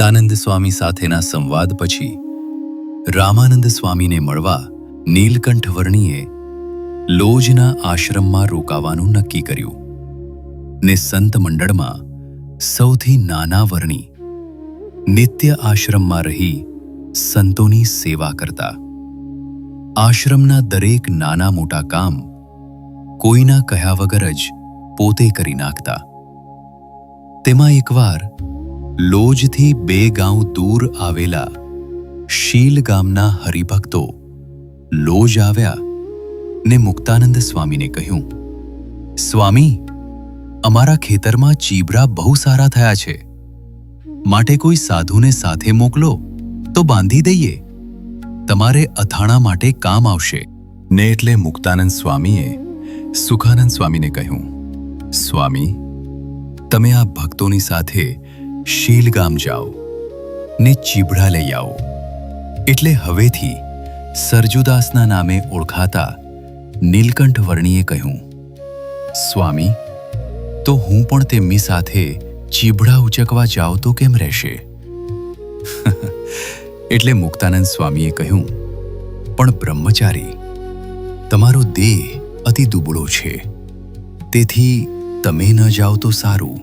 મુક્તાનંદ સ્વામી સાથેના સંવાદ પછી રામાનંદ સ્વામીને મળવા નીલકંઠ વર્ણીએ લોજના આશ્રમમાં રોકાવાનું નક્કી કર્યું ને સંત મંડળમાં સૌથી નાના વર્ણી નિત્ય આશ્રમમાં રહી સંતોની સેવા કરતા. આશ્રમના દરેક નાના મોટા કામ કોઈના કહ્યા વગર જ પોતે કરી નાખતા. તેમાં એકવાર લોજથી 2 ગાંવ દૂર આવેલા શીલ ગામના હરિભક્તો લોજ આવ્યા ને મુક્તાનંદ સ્વામીને કહ્યું, સ્વામી, અમારા ખેતરમાં ચીબરા બહુ સારા થયા છે, માટે કોઈ સાધુને સાથે મોકલો તો બાંધી દઈએ, તમારે અથાણા માટે કામ આવશે. ને એટલે મુક્તાનંદ સ્વામીએ સુખાનંદ સ્વામીને કહ્યું, સ્વામી, તમે આ ભક્તોની સાથે શીલ ગામ જાઓ ને ચીબડા લઈ આવો. એટલે હવેથી સરજુદાસના નામે ઓળખાતા નીલકંઠ વર્ણીએ કહ્યું, સ્વામી, તો હું પણ તેમની સાથે ચીબડા ઉચકવા જાઉં તો કેમ રહેશે? એટલે મુક્તાનંદ સ્વામીએ કહ્યું, પણ બ્રહ્મચારી, તમારો દેહ અતિ દુબળો છે, તેથી તમે ન જાઓ તો સારું.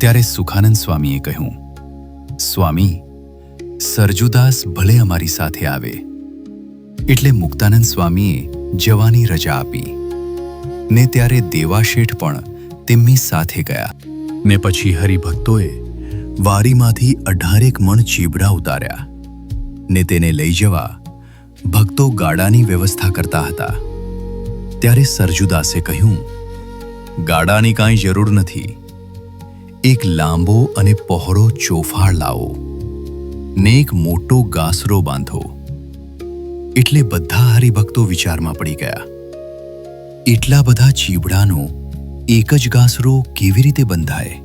ત્યારે સુખાનંદ સ્વામીએ કહ્યું, સ્વામી, સરજુદાસ ભલે અમારી સાથે આવે. એટલે મુક્તાનંદ સ્વામીએ જવાની રજા આપી ને ત્યારે દેવાશેઠ પણ તેમની સાથે ગયા. ને પછી હરિભક્તોએ વારીમાંથી 18 મણ ચીબડા ઉતાર્યા ને તેને લઈ જવા ભક્તો ગાડાની વ્યવસ્થા કરતા હતા. ત્યારે સરજુદાસે કહ્યું, ગાડાની કાંઈ જરૂર નથી, એક લાંબો અને પહોળો ચોફાળ લાવો ને એક મોટો ગાસરો બાંધો. એટલે બધા હરિભક્તો વિચારમાં પડી ગયા, એટલા બધા ચીબડાનો એક જ ગાસરો કેવી રીતે બંધાય?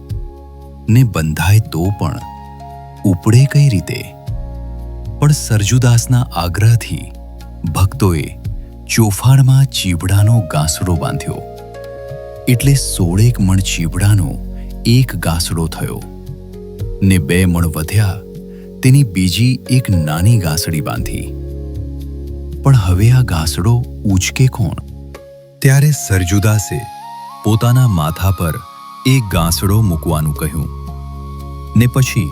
ને બંધાય તો પણ ઉપડે કઈ રીતે? પણ સરજુદાસના આગ્રહથી ભક્તોએ ચોફાળમાં ચીબડાનો ગાસડો બાંધ્યો. એટલે 16 મણ ચીબડાનો એક ગાસડો થયો ને 2 મણ વધ્યા તેની બીજી એક નાની ગાસડી બાંધી. પણ હવે આ ગાસડો ઉચકે કોણ? ત્યારે સરજુદાસે પોતાના માથા પર એક ગાસડો મૂકવાનું કહ્યું ને પછી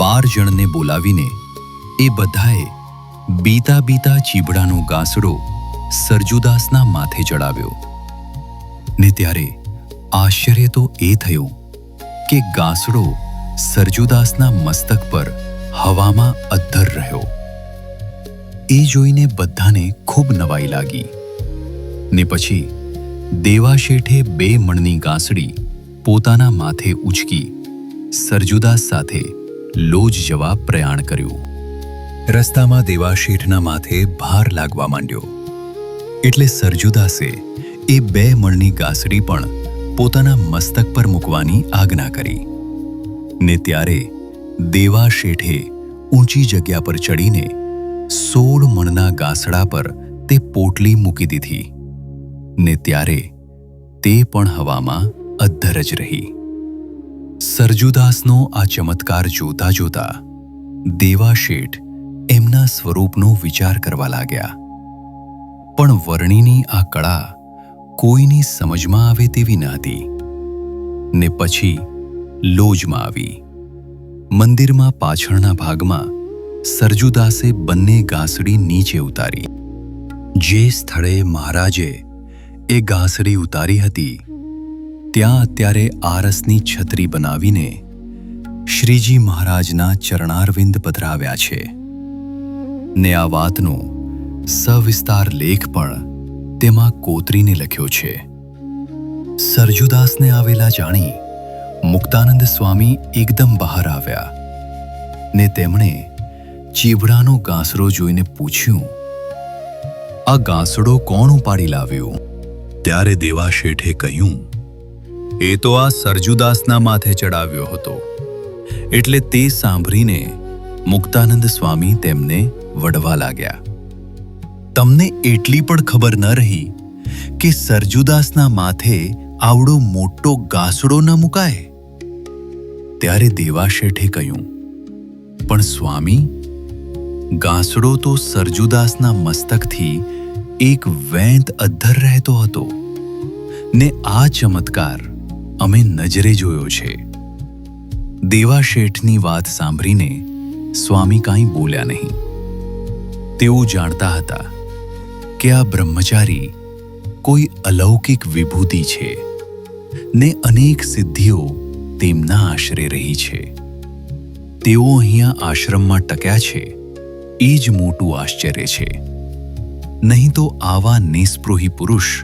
12 જણને બોલાવીને એ બધાએ બીતા બીતા ચીબડાનો ગાસડો સરજુદાસના માથે ચડાવ્યો. ને ત્યારે આશ્ચર્ય તો એ થયું કે ગાસડો સરજુદાસના મસ્તક પર હવામાં અદ્ધર રહ્યો. એ જોઈને બધાને ખૂબ નવાઈ લાગી. ને પછી દેવાશેઠે 2 મણની ગાંસડી પોતાના માથે ઉચકી સરજુદાસ સાથે લોજ જવા પ્રયાણ કર્યું. રસ્તામાં દેવાશેઠના માથે ભાર લાગવા માંડ્યો. એટલે સરજુદાસે એ 2 મણની ગાંસડી પણ પોતાના મસ્તક પર મૂકવાની આજ્ઞા કરી. ને ત્યારે દેવાશેઠે ઊંચી જગ્યા પર ચડીને 16 મણના ગાંસડા પર તે પોટલી મૂકી દીધી. ને ત્યારે તે પણ હવામાં અદ્ધર જ રહી. સરજુદાસનો આ ચમત્કાર જોતા જોતા દેવાશેઠ એમના સ્વરૂપનો વિચાર કરવા લાગ્યા. પણ વર્ણીની આ કળા કોઈની સમજમાં આવે તેવી ન હતી. ને પછી લોજમાં આવી. મંદિરમાં પાછળના ભાગમાં સરજુદાસે બંને ગાંસડી નીચે ઉતારી. જે સ્થળે મહારાજે એ ગાંસડી ઉતારી હતી ત્યાં અત્યારે આરસની છત્રી બનાવીને શ્રીજી મહારાજના ચરણારવિંદ પધરાવ્યા છે. ને આ વાતનો સવિસ્તાર લેખ પણ તેમાં કોતરીને લખ્યો છે. સરજુદાસને આવેલા જાણી મુક્તાનંદ સ્વામી એકદમ બહાર આવ્યા ને તેમણે ચીબડાનો ગાંસડો જોઈને પૂછ્યું, આ ગાંસડો કોણ ઉપાડી લાવ્યો? ત્યારે દેવાશેઠે કહ્યું, એ તો આ સરજુદાસના માથે ચડાવ્યો હતો. એટલે તે સાંભળીને મુક્તાનંદ સ્વામી તેમને વઢવા લાગ્યા. તમને એટલી પણ ખબર ન રહી કે સરજુદાસના માથે આવડો મોટો ગાસડો ન મુકાય? ત્યારે દેવાશેઠે કહ્યું, પણ સ્વામી, ગાંસડો તો સરજુદાસના મસ્તકથી એક વેંત અદ્ધર રહેતો હતો ને આ ચમત્કાર અમે નજરે જોયો છે. દેવાશેઠની વાત સાંભળીને સ્વામી કાંઈ બોલ્યા નહીં. તેઓ જાણતા હતા કે આ બ્રહ્મચારી કોઈ અલૌકિક વિભૂતિ છે ને અનેક સિદ્ધિઓ તેમના આશરે રહી છે. તેઓ અહીંયા આશ્રમમાં ટક્યા છે એ જ મોટું આશ્ચર્ય છે. નહીં તો આવા નિસ્પૃહી પુરુષ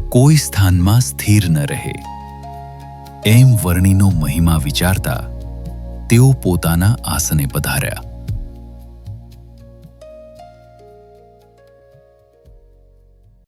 કોઈ સ્થાનમાં સ્થિર ન રહે. એમ વર્ણિનો મહિમા વિચારતા તેઓ પોતાના આસને પધાર્યા.